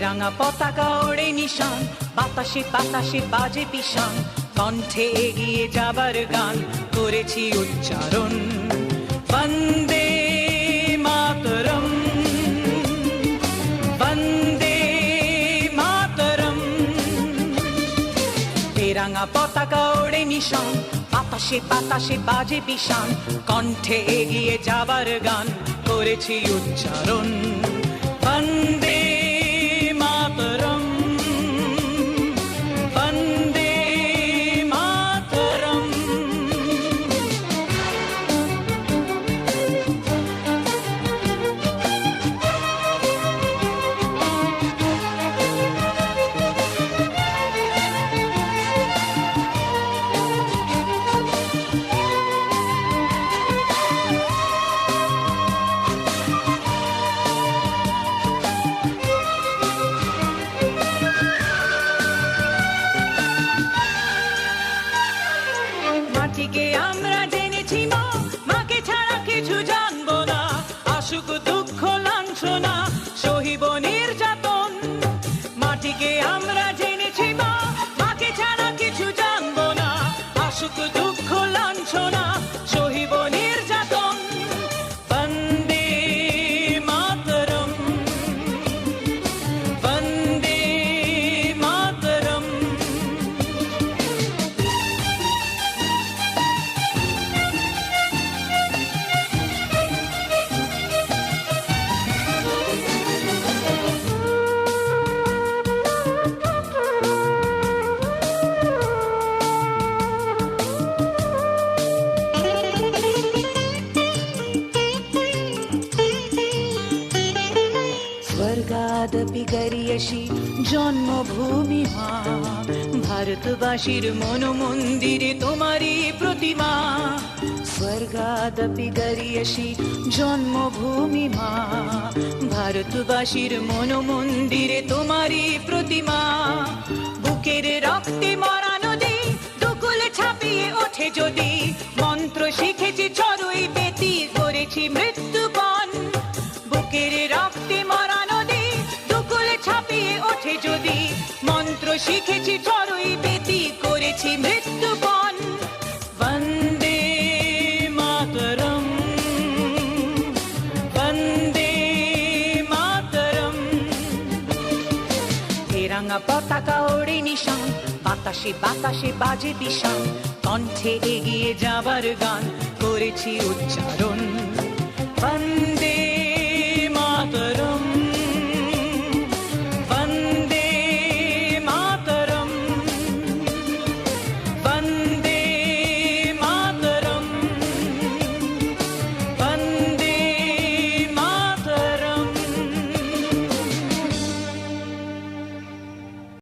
তেরাঙা পতাকা ওড়ে নিশান, বাতাসে বাতাসে বাজে পিশান, কণ্ঠে এগিয়ে যাবার গান করেছি উচ্চারণ। বন্দে মাতরম, বন্দে মাতরম। তেরাঙা পতাকা ওড়ে নিশান, বাতাসে বাতাসে বাজে পিশান, কণ্ঠে এগিয়ে যাবার গান করেছি উচ্চারণ। বন্দে মাতরম, বন্দে মাতরম। মাটিকে আমরা জেনেছি মা, মাকে ছাড়া কিছু জানবো না। আসুক দুঃখ লাঞ্ছনা, সহিব নির্যাতন। মাটিকে আমরা জেনেছি মা, মাকে ছাড়া কিছু জানবো না। আসুক দুঃখ লাঞ্ছনা, সহিব নির্যাতন। বন্দে মাতরম, বন্দে মাতরম। স্বর্গাদপি গরিয়সী জন্মভূমি মা, ভারতবাসীর মন মন্দিরে তোমারই প্রতিমা। স্বর্গাদপি গরিয়সী জন্মভূমি মা, ভারতবাসীর মন মন্দিরে তোমারই প্রতিমা। বুকের রক্তে মরা নদী দুকুলে ছাপিয়ে ওঠে যদি, মন্ত্র শিখেছি চড়ুই বেতি করেছি মৃত্যুপণ। বুকের রক্তে মরা নদী দুকুলে ছাপিয়ে ওঠে যদি, মন্ত্র শিখেছি চড়ুই বেতি করেছি মৃত্যুপণ। বন্দে মাতরম, বন্দে মাতরম। তেরাঙা পতাকা ওড়ে নিশান, বাতাসে বাতাসে বাজে পিশান, কণ্ঠে এগিয়ে যাবার গান করেছি উচ্চারণ। বন্দে